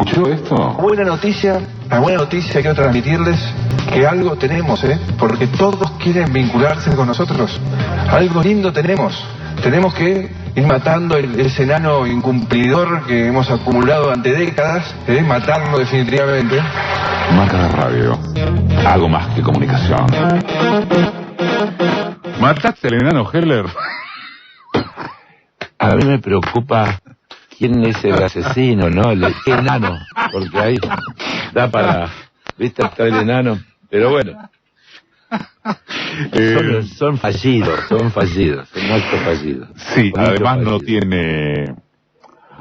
¿Escuchó esto? La buena noticia quiero transmitirles que algo tenemos, porque todos quieren vincularse con nosotros. Algo lindo tenemos. Tenemos que ir matando ese enano incumplidor que hemos acumulado durante décadas, matarlo definitivamente. Marca de radio. Algo más que comunicación. ¿Mataste al enano Heller? A mí me preocupa quién es el asesino, ¿no? ¿Qué enano? Porque ahí da para... ¿Viste? Está el enano. Pero bueno. Son fallidos, son actos fallidos. Sí, además fallidos. No tiene...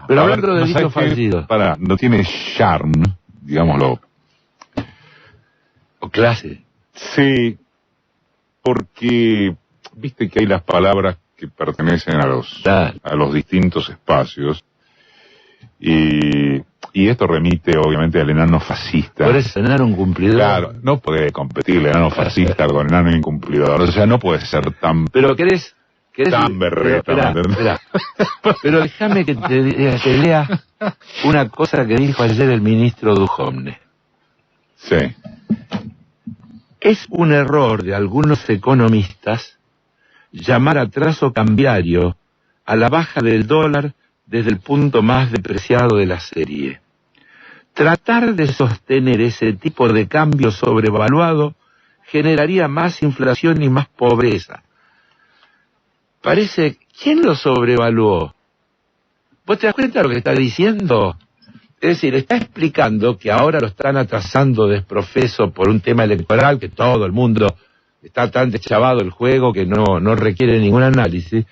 Pero hablando de delitos fallidos... No tiene charm, digámoslo. O clase. Sí, porque viste que hay las palabras que pertenecen a los distintos espacios y esto remite obviamente al enano fascista. Por eso, enano incumplidor. Claro, no puede competir el enano fascista con el enano incumplidor, o sea, no puede ser tan... Pero querés tan berreta. Espera. Pero déjame que te lea una cosa que dijo ayer el ministro Duhovne. Sí. Es un error de algunos economistas llamar atraso cambiario a la baja del dólar desde el punto más depreciado de la serie. Tratar de sostener ese tipo de cambio sobrevaluado generaría más inflación y más pobreza. Parece, ¿quién lo sobrevaluó? ¿Vos te das cuenta de lo que está diciendo? Es decir, está explicando que ahora lo están atrasando desprofeso por un tema electoral, que todo el mundo está tan deschavado el juego que no requiere ningún análisis,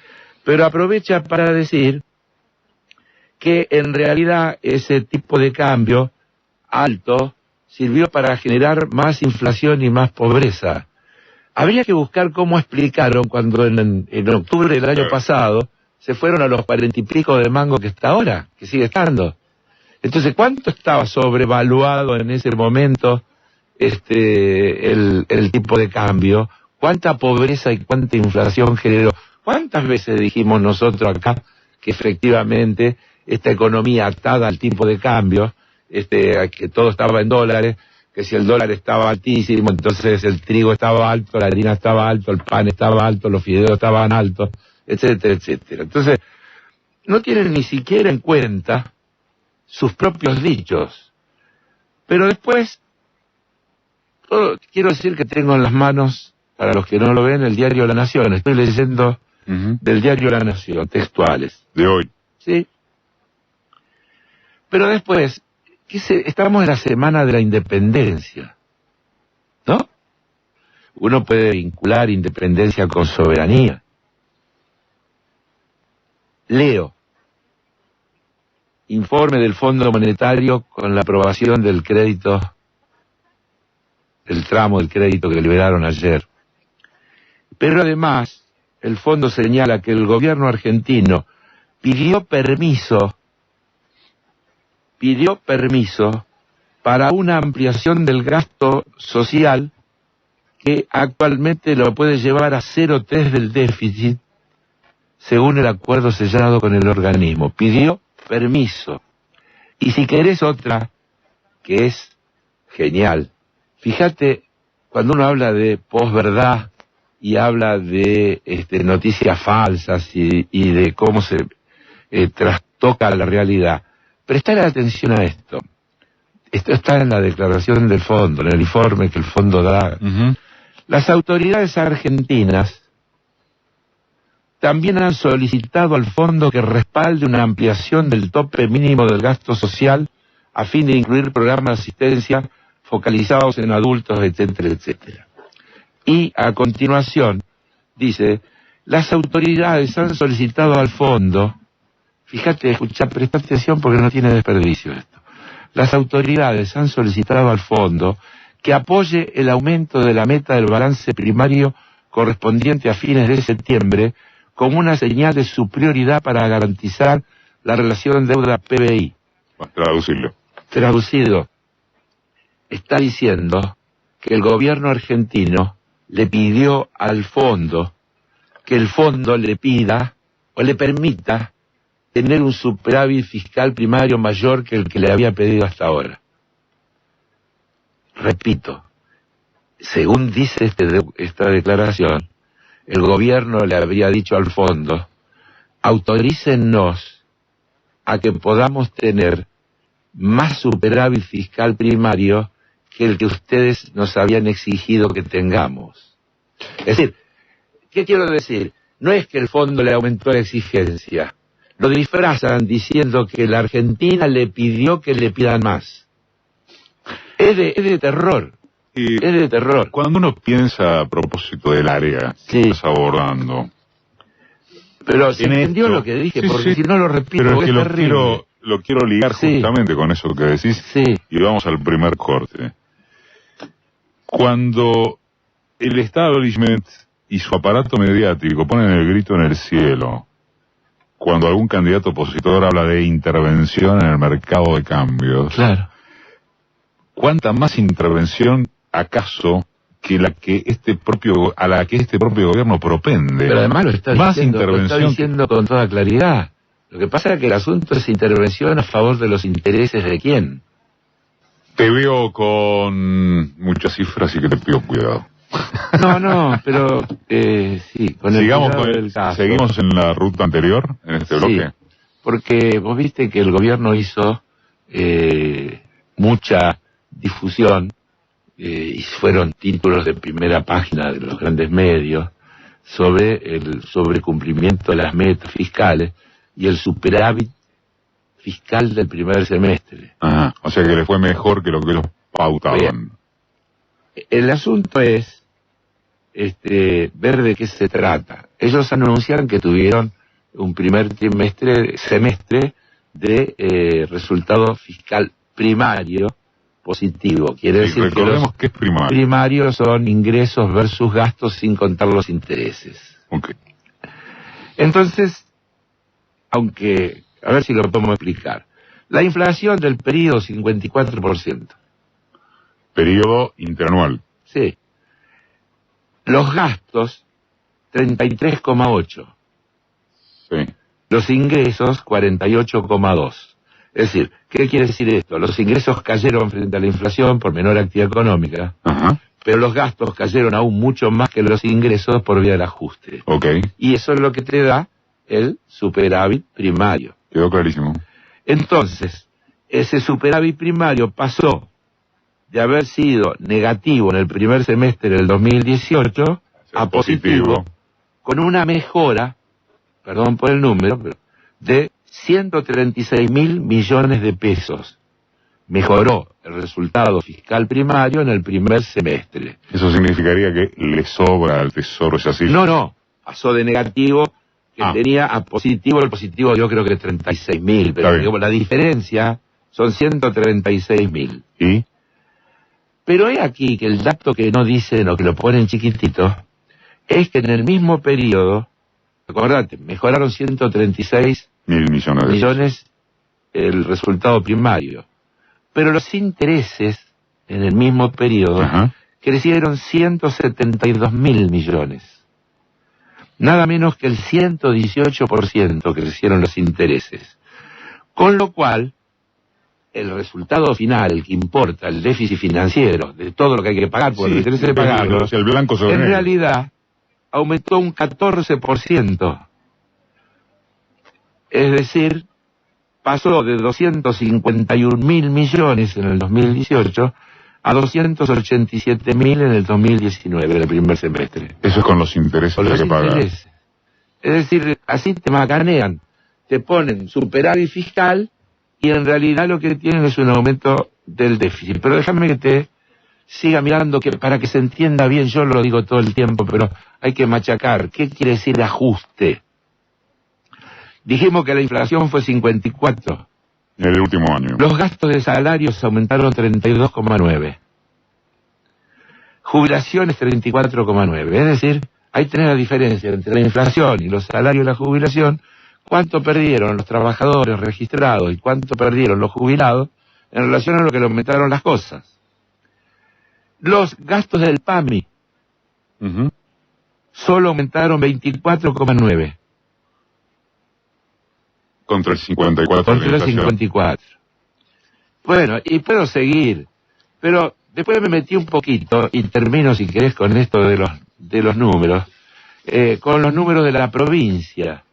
pero aprovecha para decir que en realidad ese tipo de cambio alto sirvió para generar más inflación y más pobreza. Habría que buscar cómo explicaron cuando en octubre del año pasado se fueron a los 40 y pico de mango que está ahora, que sigue estando. Entonces, ¿cuánto estaba sobrevaluado en ese momento el tipo de cambio? ¿Cuánta pobreza y cuánta inflación generó? ¿Cuántas veces dijimos nosotros acá que efectivamente esta economía atada al tipo de cambio, que todo estaba en dólares, que si el dólar estaba altísimo, entonces el trigo estaba alto, la harina estaba alto, el pan estaba alto, los fideos estaban altos, etcétera, etcétera? Entonces, no tienen ni siquiera en cuenta sus propios dichos. Pero después, quiero decir que tengo en las manos, para los que no lo ven, el diario La Nación. Estoy leyendo del diario La Nación, textuales. De hoy. Sí. Pero después, estamos en la semana de la independencia, ¿no? Uno puede vincular independencia con soberanía. Leo. Informe del Fondo Monetario con la aprobación del crédito, el tramo del crédito que liberaron ayer. Pero además, el fondo señala que el gobierno argentino pidió permiso para una ampliación del gasto social que actualmente lo puede llevar a 0,3 del déficit, según el acuerdo sellado con el organismo. Pidió permiso. Y si querés otra, que es genial, fíjate, cuando uno habla de posverdad y habla de noticias falsas y de cómo se trastoca la realidad, prestale atención a esto. Esto está en la declaración del fondo, en el informe que el fondo da. Las autoridades argentinas también han solicitado al fondo que respalde una ampliación del tope mínimo del gasto social a fin de incluir programas de asistencia focalizados en adultos, etcétera, etcétera. Y a continuación dice, las autoridades han solicitado al fondo, fíjate, escucha, presta atención porque no tiene desperdicio esto. Las autoridades han solicitado al fondo que apoye el aumento de la meta del balance primario correspondiente a fines de septiembre como una señal de su prioridad para garantizar la relación deuda-PBI. Traducido, está diciendo que el gobierno argentino le pidió al fondo que el fondo le pida o le permita tener un superávit fiscal primario mayor que el que le había pedido hasta ahora. Repito, según dice esta declaración, el gobierno le habría dicho al fondo, autorícennos a que podamos tener más superávit fiscal primario que el que ustedes nos habían exigido que tengamos. Es decir, ¿qué quiero decir? No es que el fondo le aumentó la exigencia, lo disfrazan diciendo que la Argentina le pidió que le pidan más. Es de terror. Y es de terror. Cuando uno piensa a propósito del área que estás abordando... Pero se entendió esto, lo que dije, porque si no lo repito, pero es que terrible. lo quiero ligar justamente con eso que decís, y vamos al primer corte. Cuando el establishment y su aparato mediático ponen el grito en el cielo, cuando algún candidato opositor habla de intervención en el mercado de cambios, claro, ¿cuánta más intervención acaso que a la que este propio gobierno propende? Pero además lo está intervención diciendo con toda claridad. Lo que pasa es que el asunto es intervención a favor de los intereses de quién. Te veo con muchas cifras y que te pido cuidado. No, pero sí, con el cuidado del caso. ¿Seguimos en la ruta anterior, en este bloque? Porque vos viste que el gobierno hizo mucha difusión, y fueron títulos de primera página de los grandes medios, sobre el sobrecumplimiento de las metas fiscales y el superávit fiscal del primer semestre. Ajá, o sea que le fue mejor que lo que ellos pautaban. Bien. El asunto es ver de qué se trata. Ellos anuncian que tuvieron un primer semestre de resultado fiscal primario positivo. Quiere decir que los que es primario. Primarios son ingresos versus gastos sin contar los intereses. Okay. Entonces, aunque, a ver si lo podemos explicar. La inflación del periodo 54%. Periodo interanual. Sí. Los gastos 33,8. Sí. Los ingresos 48,2. Es decir, ¿qué quiere decir esto? Los ingresos cayeron frente a la inflación por menor actividad económica, pero los gastos cayeron aún mucho más que los ingresos por vía del ajuste. Okay. Y eso es lo que te da el superávit primario. Quedó clarísimo. Entonces, ese superávit primario pasó de haber sido negativo en el primer semestre del 2018 a positivo, con una mejora, perdón por el número, de 136.000 millones de pesos. Mejoró el resultado fiscal primario en el primer semestre. ¿Eso significaría que le sobra al Tesoro esa cifra? No, pasó de negativo, que tenía a positivo, el positivo yo creo que 36.000, pero digamos, la diferencia son 136.000. ¿Y? Pero es aquí que el dato que no dicen o que lo ponen chiquitito, es que en el mismo periodo, acordate, mejoraron 136 millones el resultado primario, pero los intereses en el mismo periodo crecieron 172.000 millones. Nada menos que el 118% crecieron los intereses. Con lo cual, el resultado final, el que importa, el déficit financiero, de todo lo que hay que pagar, por el interés de pagarlo, el blanco sobre en realidad aumentó un 14%. Es decir, pasó de 251.000 millones en el 2018 a 287.000 en el 2019, en el primer semestre. Eso es con los intereses que hay que pagar. Es decir, así te macanean, te ponen superávit fiscal y en realidad lo que tienen es un aumento del déficit. Pero déjame que te siga mirando, que para que se entienda bien, yo lo digo todo el tiempo, pero hay que machacar. ¿Qué quiere decir ajuste? Dijimos que la inflación fue 54. En el último año. Los gastos de salarios aumentaron 32,9. Jubilaciones 34,9. Es decir, ahí tenés la diferencia entre la inflación y los salarios y la jubilación. ¿Cuánto perdieron los trabajadores registrados y cuánto perdieron los jubilados en relación a lo que le aumentaron las cosas? Los gastos del PAMI solo aumentaron 24,9. Contra el 54. Contra el 54. Bueno, y puedo seguir, pero después me metí un poquito, y termino si querés con esto de los números, con los números de la provincia.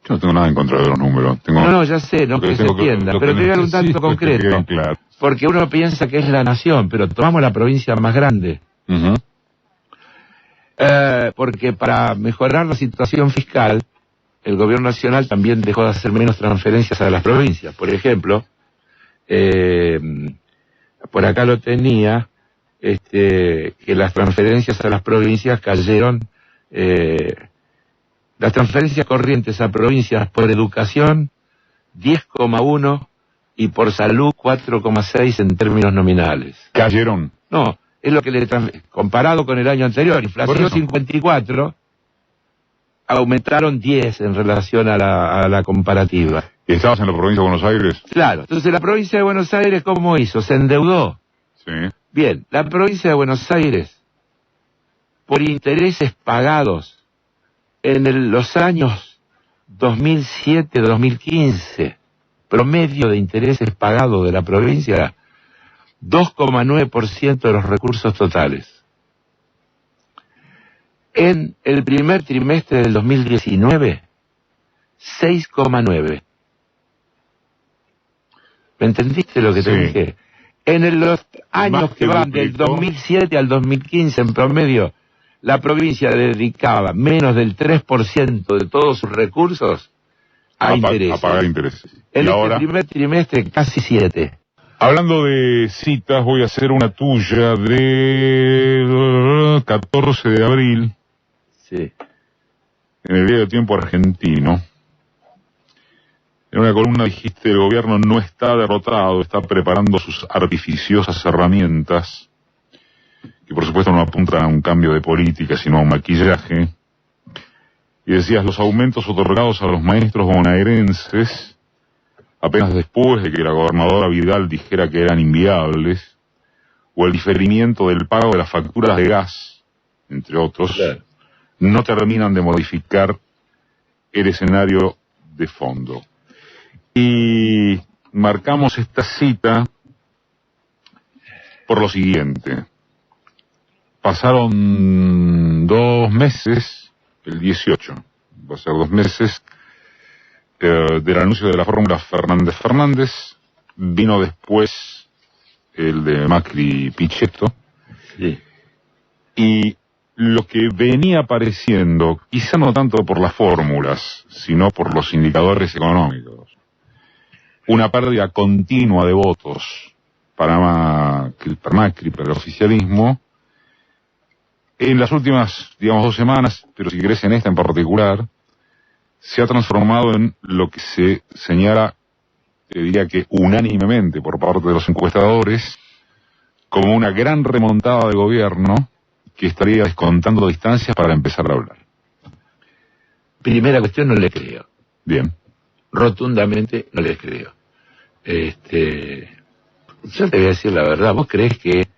Yo no tengo nada en contra de los números. No, ya sé, no que se entienda, pero te voy a dar un dato concreto, claro. Porque uno piensa que es la nación, pero tomamos la provincia más grande. Uh-huh. Porque para mejorar la situación fiscal, el gobierno nacional también dejó de hacer menos transferencias a las provincias. Por ejemplo, por acá lo tenía, que las transferencias a las provincias cayeron, las transferencias corrientes a provincias por educación 10,1 y por salud 4,6 en términos nominales. ¿Cayeron? No, es lo que comparado con el año anterior, inflación 54, aumentaron 10 en relación a la comparativa. ¿Y estabas en la provincia de Buenos Aires? Claro, entonces la provincia de Buenos Aires, ¿cómo hizo? Se endeudó. Sí. Bien, la provincia de Buenos Aires, por intereses pagados en los años 2007-2015, promedio de intereses pagados de la provincia, 2,9% de los recursos totales. En el primer trimestre del 2019, 6,9%. ¿Me entendiste lo que te dije? En los años que van del 2007 al 2015 en promedio, la provincia dedicaba menos del 3% de todos sus recursos a intereses. A pagar intereses. En ¿Y este ahora? primer trimestre casi 7%. Hablando de citas, voy a hacer una tuya de 14 de abril, Sí. en el Diario Tiempo Argentino. En una columna dijiste: el gobierno no está derrotado, está preparando sus artificiosas herramientas, que por supuesto no apuntan a un cambio de política, sino a un maquillaje. Y decías: los aumentos otorgados a los maestros bonaerenses, apenas después de que la gobernadora Vidal dijera que eran inviables, o el diferimiento del pago de las facturas de gas, entre otros, Claro. no terminan de modificar el escenario de fondo. Y marcamos esta cita por lo siguiente. Pasaron 2 meses, el 18, va a ser 2 meses, del anuncio de la fórmula Fernández-Fernández. Vino después el de Macri-Pichetto. Sí. Y lo que venía apareciendo, quizá no tanto por las fórmulas, sino por los indicadores económicos, una pérdida continua de votos para Macri, para el oficialismo, en las últimas, 2 semanas, pero si querés en esta en particular, se ha transformado en lo que se señala, diría que unánimemente por parte de los encuestadores, como una gran remontada de gobierno que estaría descontando distancias para empezar a hablar. Primera cuestión, no le creo. Bien. Rotundamente no les creo. Yo te voy a decir la verdad. ¿Vos creés que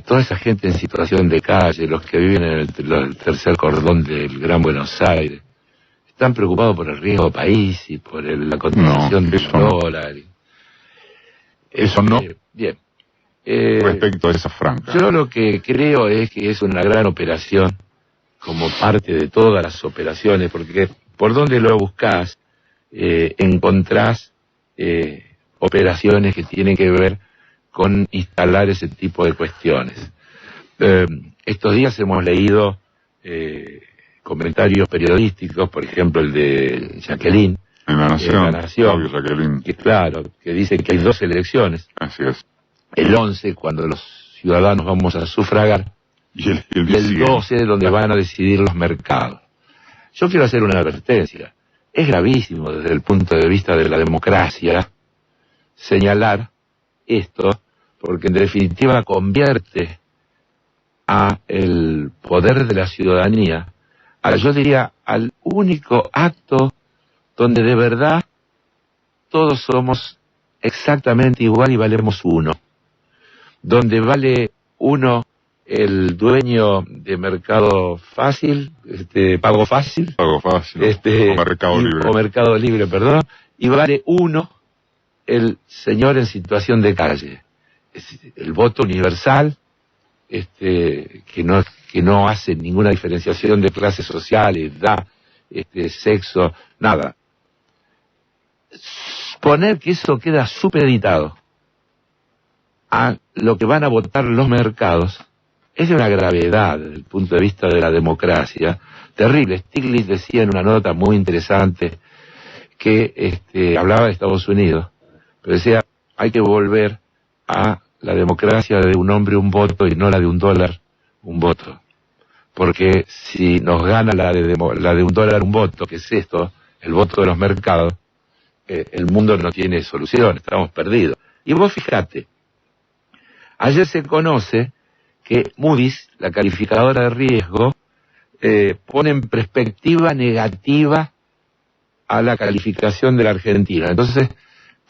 toda esa gente en situación de calle, los que viven en el tercer cordón del Gran Buenos Aires, están preocupados por el riesgo país y por la cotización del dólar? Eso no. Bien. Respecto a esa franja. Yo lo que creo es que es una gran operación, como parte de todas las operaciones, porque por donde lo buscás, encontrás operaciones que tienen que ver con instalar ese tipo de cuestiones. Estos días hemos leído comentarios periodísticos, por ejemplo el de Jacqueline, En La Nación, Fabio Jacqueline. que claro, que dice que hay 2 elecciones, Así es. el 11 cuando los ciudadanos vamos a sufragar, Y el y el 12 donde van a decidir los mercados. Yo quiero hacer una advertencia. Es gravísimo desde el punto de vista de la democracia señalar esto, porque en definitiva convierte a el poder de la ciudadanía, yo diría, al único acto donde de verdad todos somos exactamente igual y valemos 1. Donde vale 1 el dueño de Mercado Fácil, Pago Fácil. Pago Fácil. O Mercado Libre. O Mercado Libre, perdón. y vale 1 el señor en situación de calle. El voto universal, que no hace ninguna diferenciación de clases sociales, edad, sexo, nada. Poner que eso queda supeditado a lo que van a votar los mercados es de una gravedad desde el punto de vista de la democracia terrible. Stiglitz decía en una nota muy interesante que hablaba de Estados Unidos, pero decía, hay que volver a la democracia de un hombre un voto y no la de un dólar un voto. Porque si nos gana la de un dólar un voto, que es esto, el voto de los mercados, el mundo no tiene solución, estamos perdidos. Y vos fijate, ayer se conoce que Moody's, la calificadora de riesgo, pone en perspectiva negativa a la calificación de la Argentina. Entonces,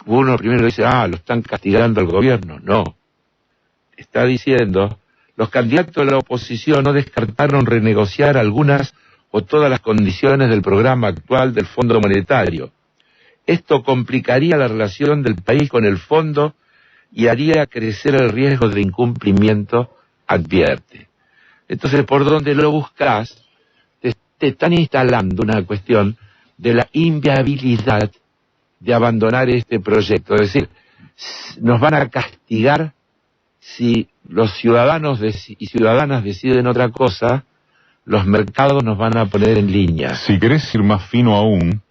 uno primero dice, lo están castigando al gobierno. No. Está diciendo, los candidatos de la oposición no descartaron renegociar algunas o todas las condiciones del programa actual del Fondo Monetario. Esto complicaría la relación del país con el fondo y haría crecer el riesgo de incumplimiento, advierte. Entonces, por donde lo buscas, te están instalando una cuestión de la inviabilidad de abandonar este proyecto. Es decir, nos van a castigar si los ciudadanos y ciudadanas deciden otra cosa, los mercados nos van a poner en línea. Si querés ir más fino aún,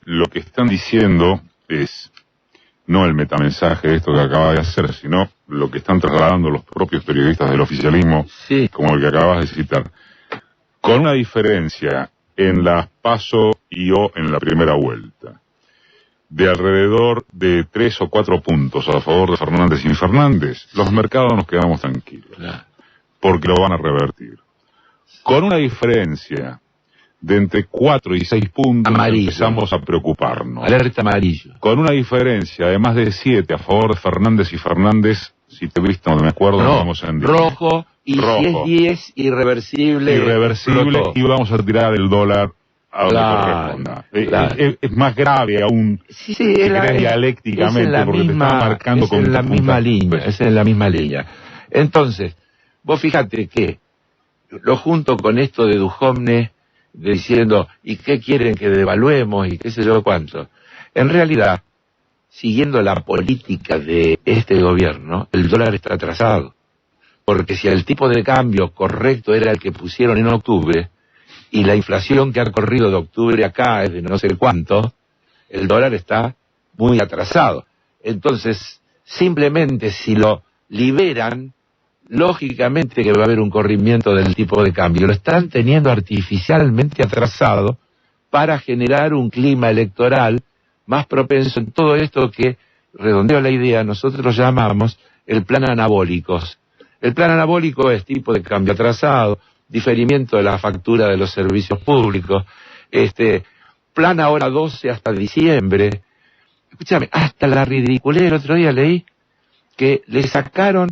lo que están diciendo es no el metamensaje de esto que acaba de hacer, sino lo que están trasladando los propios periodistas del oficialismo, sí, como el que acabas de citar. Con una diferencia en las PASO y o en la primera vuelta, de alrededor de 3 o 4 puntos a favor de Fernández y Fernández, los mercados nos quedamos tranquilos, porque lo van a revertir. Con una diferencia de entre 4 y 6 puntos, amarillo, empezamos a preocuparnos. Alerta amarillo. Con una diferencia de más de 7 a favor de Fernández y Fernández, si te viste, no me acuerdo, no, vamos a rojo, y rojo. Si es 10, irreversible. Irreversible, y vamos a tirar el dólar a donde corresponda. Es más grave aún, dialécticamente, porque te está marcando con la misma línea, es en la misma línea. Entonces, vos fíjate que lo junto con esto de Duhovne, diciendo, ¿y qué quieren que devaluemos? Y qué sé yo cuánto. En realidad, siguiendo la política de este gobierno, el dólar está atrasado. Porque si el tipo de cambio correcto era el que pusieron en octubre, y la inflación que ha corrido de octubre acá es de no sé cuánto, el dólar está muy atrasado. Entonces, simplemente si lo liberan, lógicamente que va a haber un corrimiento del tipo de cambio. Lo están teniendo artificialmente atrasado para generar un clima electoral más propenso en todo esto que, redondeo la idea, nosotros lo llamamos el plan anabólicos. El plan anabólico es tipo de cambio atrasado, diferimiento de la factura de los servicios públicos, plan ahora 12 hasta diciembre. Escúchame, hasta la ridiculez, el otro día leí que le sacaron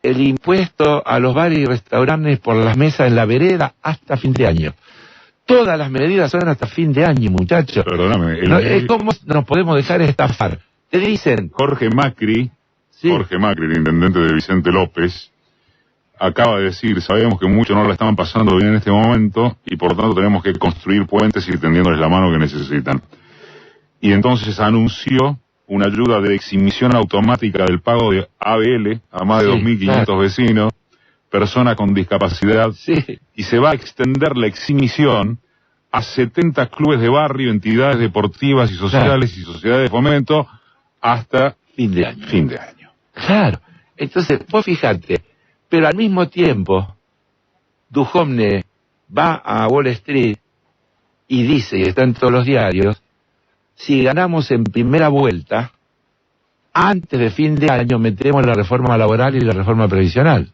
el impuesto a los bares y restaurantes por las mesas en la vereda hasta fin de año. Todas las medidas son hasta fin de año, muchachos. Perdóname. ¿Cómo nos podemos dejar estafar? Te dicen... Jorge Macri, el intendente de Vicente López, acaba de decir, sabemos que muchos no la estaban pasando bien en este momento y por tanto tenemos que construir puentes y tendiéndoles la mano que necesitan. Y entonces anunció una ayuda de exhibición automática del pago de ABL a más de 2.500 vecinos, personas con discapacidad, y se va a extender la exhibición a 70 clubes de barrio, entidades deportivas y sociales y sociedades de fomento hasta fin de año. Claro, entonces vos fijate, pero al mismo tiempo Duhovne va a Wall Street y dice, y está en todos los diarios, si ganamos en primera vuelta, antes de fin de año metemos la reforma laboral y la reforma previsional.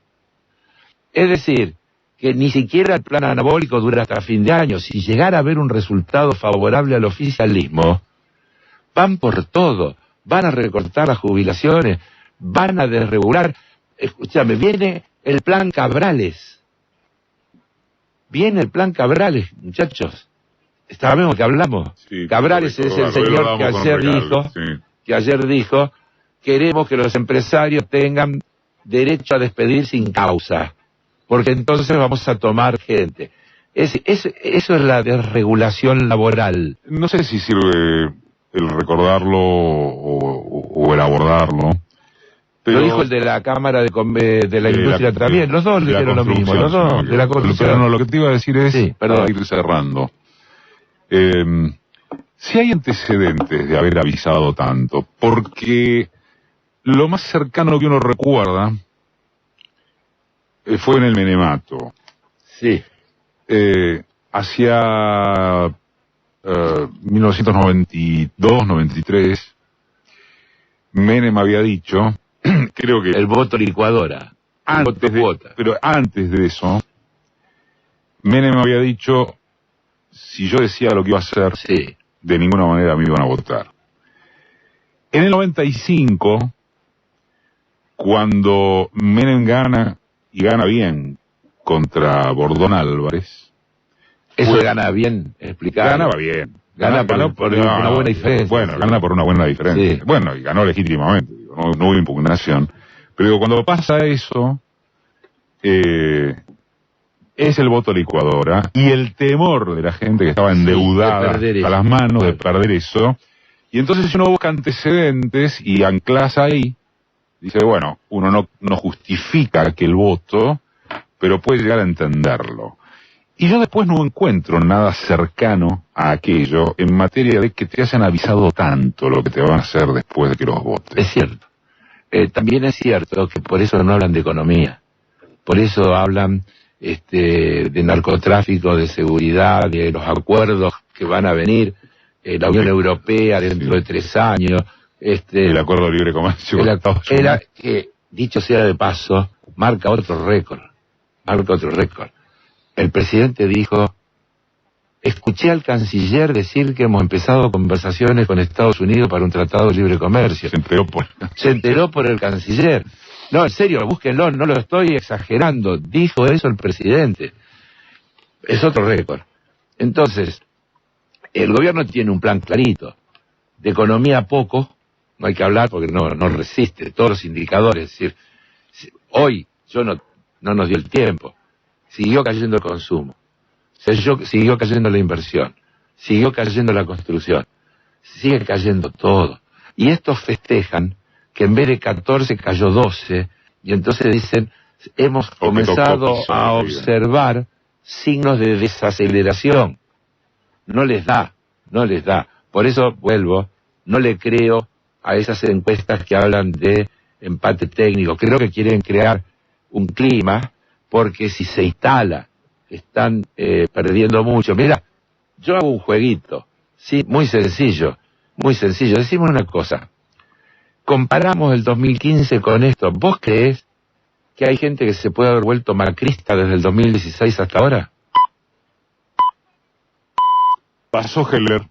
Es decir, que ni siquiera el plan anabólico dura hasta fin de año. Si llegara a haber un resultado favorable al oficialismo, van por todo, van a recortar las jubilaciones, van a desregular. Escúchame, viene el plan Cabrales. Viene el plan Cabrales, muchachos. sabemos que hablamos. Sí, Cabrales es el señor que ayer dijo, queremos que los empresarios tengan derecho a despedir sin causa, porque entonces vamos a tomar gente. Eso es la desregulación laboral. No sé si sirve el recordarlo o el abordarlo. Pero lo dijo el de la Cámara de la Industria también. Los dos dijeron lo mismo. Los dos, de la construcción. Pero no, lo que te iba a decir es, sí, para ir cerrando, si hay antecedentes de haber avisado tanto, porque lo más cercano que uno recuerda fue en el Menemato. Sí. Hacia 1992-93, Menem había dicho, creo que el voto licuadora, pero antes de eso, Menem había dicho, si yo decía lo que iba a hacer, sí, de ninguna manera me iban a votar. En el 95, cuando Menem gana, y gana bien, contra Bordón Álvarez. Eso gana bien, explicado. Ganaba bien. Gana por una buena diferencia. Bueno, gana por una buena diferencia. Sí. Bueno, y ganó legítimamente, no hubo impugnación. Pero digo, cuando pasa eso, es el voto licuadora y el temor de la gente que estaba endeudada a las manos de perder eso. Y entonces si uno busca antecedentes y anclas ahí, dice, bueno, uno no justifica que el voto, pero puede llegar a entenderlo. Y yo después no encuentro nada cercano a aquello en materia de que te hayan avisado tanto lo que te van a hacer después de que los votes. Es cierto. También es cierto que por eso no hablan de economía. Por eso hablan de narcotráfico, de seguridad, de los acuerdos que van a venir, la Unión Europea dentro de 3 años. El acuerdo de libre comercio con Estados Unidos. Que, dicho sea de paso, marca otro récord. El presidente dijo, escuché al canciller decir que hemos empezado conversaciones con Estados Unidos para un tratado de libre comercio. Se enteró por el canciller. No, en serio, búsquenlo, no lo estoy exagerando. Dijo eso el presidente. Es otro récord. Entonces, el gobierno tiene un plan clarito. De economía poco, no hay que hablar porque no resiste. Todos los indicadores, es decir, hoy no nos dio el tiempo. Siguió cayendo el consumo, siguió cayendo la inversión, siguió cayendo la construcción, sigue cayendo todo. Y estos festejan que en vez de 14 cayó 12, y entonces dicen, hemos comenzado a observar signos de desaceleración. No les da. Por eso, vuelvo, no le creo a esas encuestas que hablan de empate técnico. Creo que quieren crear un clima, porque si se instala, están perdiendo mucho. Mira, yo hago un jueguito, sí, muy sencillo. Decime una cosa, comparamos el 2015 con esto. ¿Vos creés que hay gente que se puede haber vuelto macrista desde el 2016 hasta ahora? Pasó Heller.